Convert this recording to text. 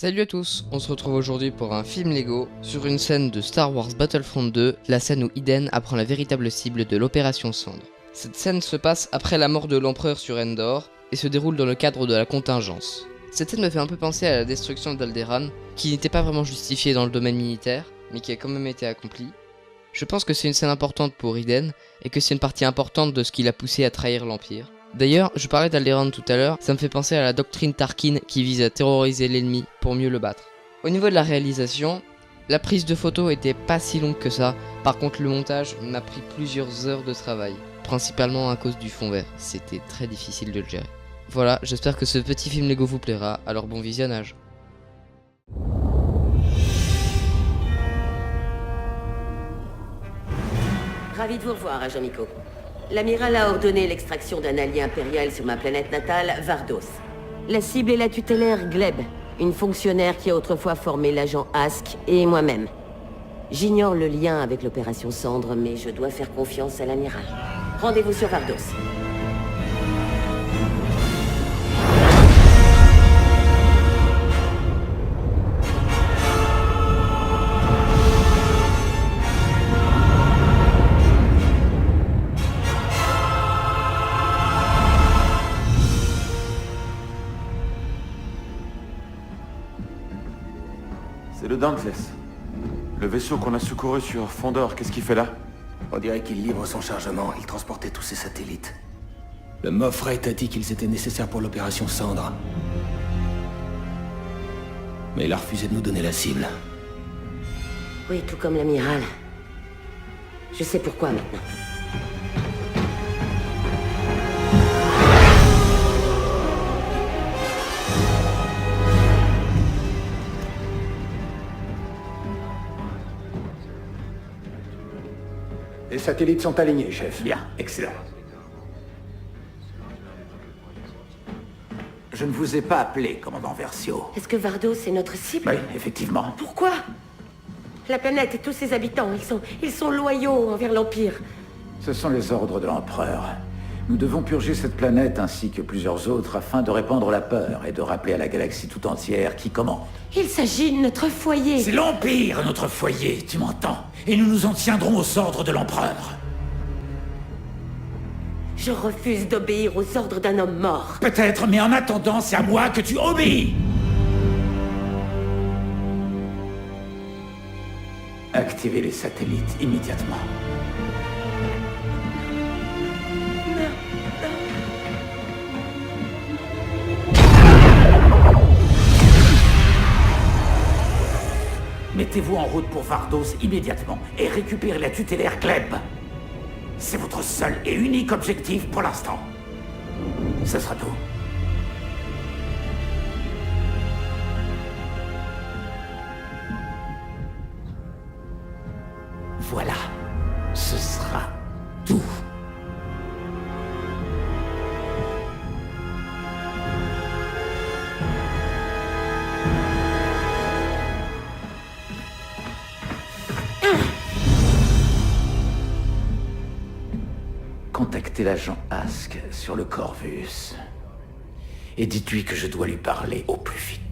Salut à tous, on se retrouve aujourd'hui pour un film Lego sur une scène de Star Wars Battlefront 2, la scène où Iden apprend la véritable cible de l'opération Cendre. Cette scène se passe après la mort de l'empereur sur Endor et se déroule dans le cadre de la contingence. Cette scène me fait un peu penser à la destruction d'Alderaan, qui n'était pas vraiment justifiée dans le domaine militaire, mais qui a quand même été accomplie. Je pense que c'est une scène importante pour Iden, et que c'est une partie importante de ce qui l'a poussé à trahir l'Empire. D'ailleurs, je parlais d'Alderaan tout à l'heure, ça me fait penser à la doctrine Tarkin qui vise à terroriser l'ennemi pour mieux le battre. Au niveau de la réalisation, la prise de photos était pas si longue que ça, par contre le montage m'a pris plusieurs heures de travail, principalement à cause du fond vert, c'était très difficile de le gérer. Voilà, j'espère que ce petit film Lego vous plaira, alors bon visionnage. Ravi de vous revoir, agent Miko. L'amiral a ordonné l'extraction d'un allié impérial sur ma planète natale, Vardos. La cible est la tutélaire Gleb, une fonctionnaire qui a autrefois formé l'agent Ask et moi-même. J'ignore le lien avec l'opération Cendre, mais je dois faire confiance à l'amiral. Rendez-vous sur Vardos. C'est le Dauntless. Le vaisseau qu'on a secouru sur Fondor, qu'est-ce qu'il fait là? On dirait qu'il livre son chargement. Il transportait tous ses satellites. Le Moff Rate a dit qu'ils étaient nécessaires pour l'opération Cendre. Mais il a refusé de nous donner la cible. Oui, tout comme l'amiral. Je sais pourquoi maintenant. Les satellites sont alignés, chef. Bien, excellent. Je ne vous ai pas appelé, commandant Versio. Est-ce que Vardos est notre cible? Oui, effectivement. Pourquoi? La planète et tous ses habitants, ils sont loyaux envers l'Empire. Ce sont les ordres de l'Empereur. Nous devons purger cette planète ainsi que plusieurs autres afin de répandre la peur et de rappeler à la galaxie tout entière qui commande. Il s'agit de notre foyer. C'est l'Empire, notre foyer, tu m'entends? Et nous nous en tiendrons aux ordres de l'Empereur. Je refuse d'obéir aux ordres d'un homme mort. Peut-être, mais en attendant, c'est à moi que tu obéis. Activez les satellites immédiatement. Mettez-vous en route pour Vardos immédiatement et récupérez la tutélaire Gleb. C'est votre seul et unique objectif pour l'instant. Ce sera tout. Voilà, ce sera tout. Contactez l'agent Ask sur le Corvus. Et dites-lui que je dois lui parler au plus vite.